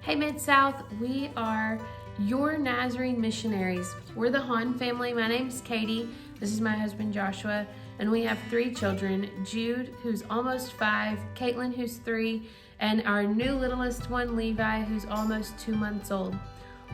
Hey MidSouth, we are your Nazarene missionaries. We're the Haun family. My name's Katie. This is my husband Joshua, and we have 3 children: Jude, who's almost 5, Caitlin, who's 3, and our new littlest one, Levi, who's almost 2 months old.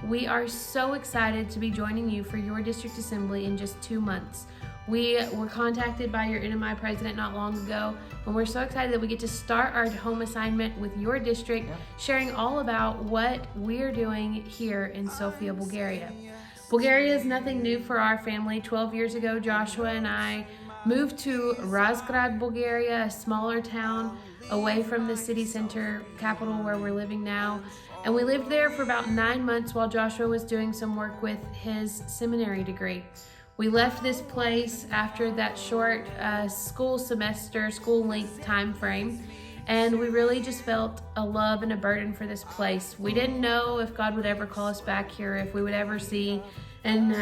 We are so excited to be joining you for your district assembly in just 2 months. We were contacted by your NMI president not long ago, and we're so excited that we get to start our home assignment with your district, sharing all about what we're doing here in Sofia, Bulgaria. Bulgaria is nothing new for our family. 12 years ago, Joshua and I moved to Razgrad, Bulgaria, a smaller town away from the city center capital where we're living now. And we lived there for about 9 months while Joshua was doing some work with his seminary degree. We left this place after that short school length time frame, and we really just felt a love and a burden for this place. We didn't know if God would ever call us back here, if we would ever see and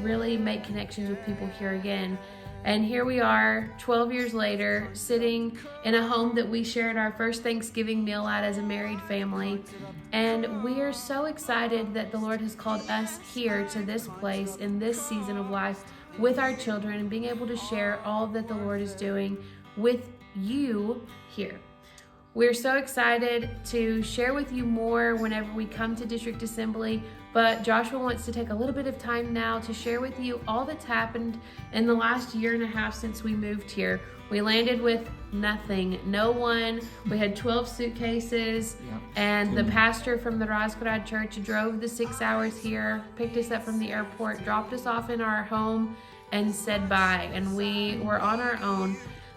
really make connections with people here again. And here we are, 12 years later, sitting in a home that we shared our first Thanksgiving meal at as a married family. And we are so excited that the Lord has called us here to this place in this season of life with our children and being able to share all that the Lord is doing with you here. We're so excited to share with you more whenever we come to District Assembly, but Joshua wants to take a little bit of time now to share with you all that's happened in the last year and a half since we moved here. We landed with nothing, no one. We had 12 suitcases, and the pastor from the Razgrad church drove the 6 hours here, picked us up from the airport, dropped us off in our home, and said bye, and we were on our own.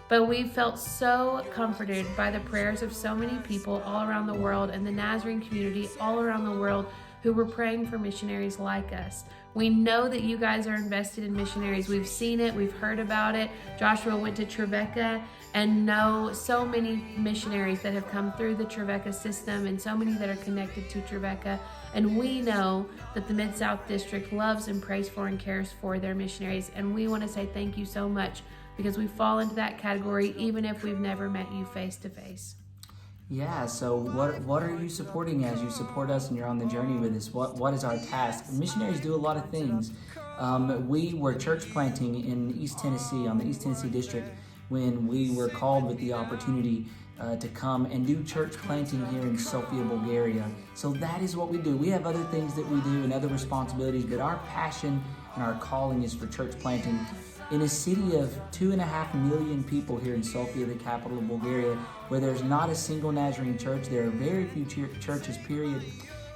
But we felt so comforted by the prayers of so many people all around the world and the Nazarene community all around the world who were praying for missionaries like us. We know that you guys are invested in missionaries. We've seen it, we've heard about it. Joshua went to Trevecca and know so many missionaries that have come through the Trevecca system and so many that are connected to Trevecca. And we know that the MidSouth District loves and prays for and cares for their missionaries. And we want to say thank you so much, because we fall into that category even if we've never met you face to face. Yeah, so what are you supporting as you support us and you're on the journey with us? What is our task? Missionaries do a lot of things. We were church planting in East Tennessee, on the East Tennessee District, when we were called with the opportunity to come and do church planting here in Sofia, Bulgaria. So that is what we do. We have other things that we do and other responsibilities, but our passion and our calling is for church planting. In a city of 2.5 million people here in Sofia, the capital of Bulgaria, where there's not a single Nazarene church, there are very few churches, period.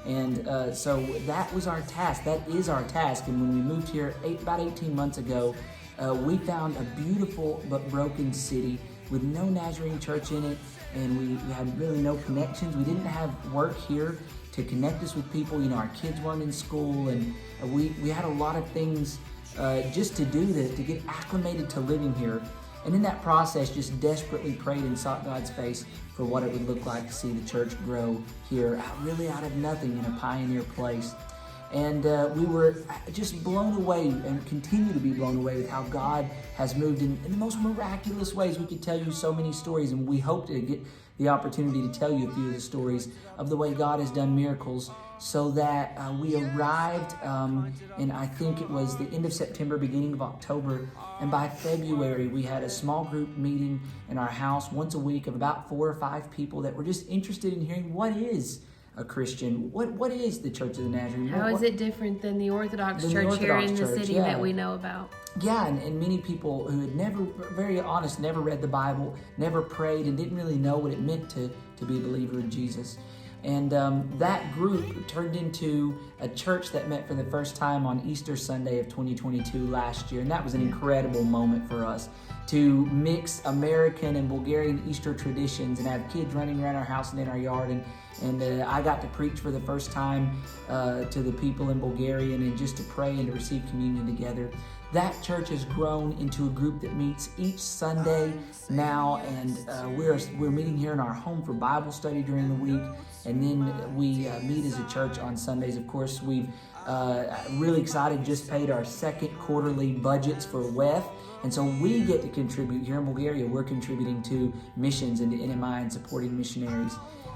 And so that was our task. That is our task. And when we moved here about 18 months ago, we found a beautiful but broken city with no Nazarene church in it, and we had really no connections. We didn't have work here to connect us with people. You know, our kids weren't in school, and we had a lot of things just to do to get acclimated to living here. And in that process, just desperately prayed and sought God's face for what it would look like to see the church grow here, really out of nothing, in a pioneer place. And we were just blown away and continue to be blown away with how God has moved in the most miraculous ways. We could tell you so many stories, and we hope to get the opportunity to tell you a few of the stories of the way God has done miracles, so that we arrived in, I think it was the end of September, beginning of October, and by February we had a small group meeting in our house once a week of about 4 or 5 people that were just interested in hearing, what is a Christian? What is the Church of the Nazarene? How is it different than the Orthodox Church here in the city that we know about? Yeah, and many people who had never, very honest, never read the Bible, never prayed, and didn't really know what it meant to be a believer in Jesus. And that group turned into a church that met for the first time on Easter Sunday of 2022 last year. And that was an incredible moment for us to mix American and Bulgarian Easter traditions and have kids running around our house and in our yard. And I got to preach for the first time to the people in Bulgarian, and just to pray and to receive communion together. That church has grown into a group that meets each Sunday now, and we're meeting here in our home for Bible study during the week, and then we meet as a church on Sundays. Of course, we've really excited, just paid our second quarterly budgets for WEF, and so we get to contribute here in Bulgaria. We're contributing to missions and to NMI and supporting missionaries.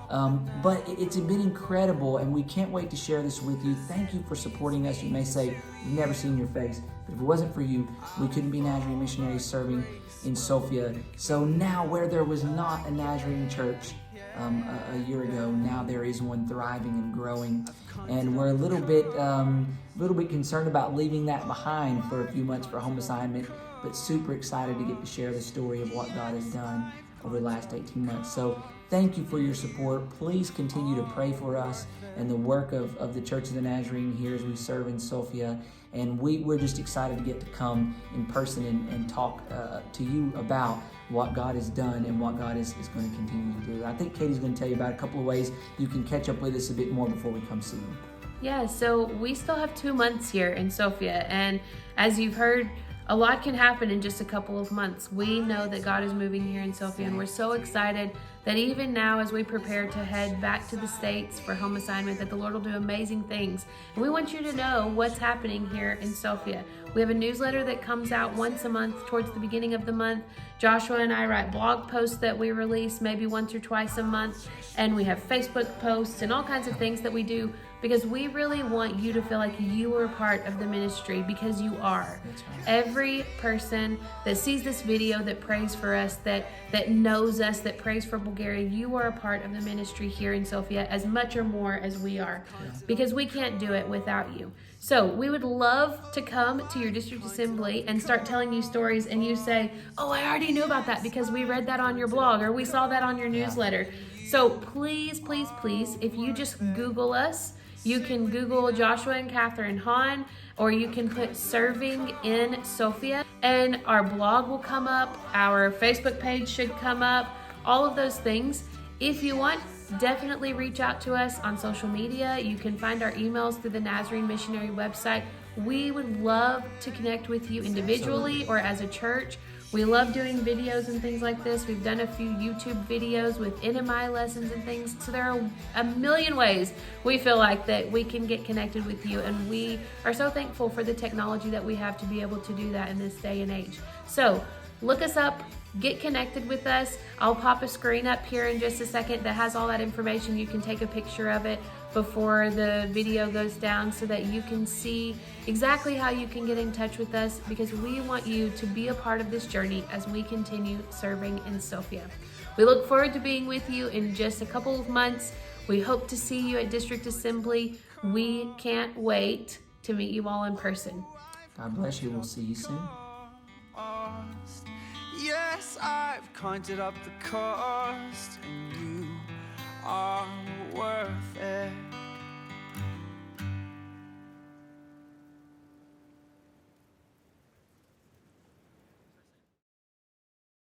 But it's been incredible, and we can't wait to share this with you. Thank you for supporting us. You may say, we've never seen your face, but if it wasn't for you, we couldn't be Nazarene missionaries serving in Sofia. So now, where there was not a Nazarene church a year ago, now there is one thriving and growing, and we're a little bit concerned about leaving that behind for a few months for home assignment, but super excited to get to share the story of what God has done over the last 18 months. So thank you for your support. Please continue to pray for us and the work of the Church of the Nazarene here as we serve in Sofia. And we're just excited to get to come in person and talk to you about what God has done and what God is going to continue to do. I think Katie's going to tell you about a couple of ways you can catch up with us a bit more before we come see you. Yeah, so we still have 2 months here in Sofia, and as you've heard, a lot can happen in just a couple of months. We know that God is moving here in Sofia, and we're so excited that even now as we prepare to head back to the States for home assignment, that the Lord will do amazing things. And we want you to know what's happening here in Sofia. We have a newsletter that comes out once a month towards the beginning of the month. Joshua and I write blog posts that we release maybe once or twice a month. And we have Facebook posts and all kinds of things that we do because we really want you to feel like you are part of the ministry, because you are. That's right. Every person that sees this video, that prays for us, that knows us, that prays for Bulgaria, you are a part of the ministry here in Sofia as much or more as we are, because we can't do it without you. So we would love to come to your district assembly and start telling you stories, and you say, oh, I already knew about that because we read that on your blog or we saw that on your newsletter. So please, please, please, if you just Google us, you can Google Joshua and Catherine Haun, or you can put serving in Sofia, and our blog will come up, our Facebook page should come up, all of those things. If you want, definitely reach out to us on social media. You can find our emails through the Nazarene Missionary website. We would love to connect with you individually or as a church. We love doing videos and things like this. We've done a few YouTube videos with NMI lessons and things. So there are a million ways we feel like that we can get connected with you. And we are so thankful for the technology that we have to be able to do that in this day and age. So look us up, get connected with us. I'll pop a screen up here in just a second that has all that information. You can take a picture of it before the video goes down so that you can see exactly how you can get in touch with us, because we want you to be a part of this journey as we continue serving in Sofia. We look forward to being with you in just a couple of months. We hope to see you at District Assembly. We can't wait to meet you all in person. God bless you. We'll see you soon. Yes, I've counted up the cost, and you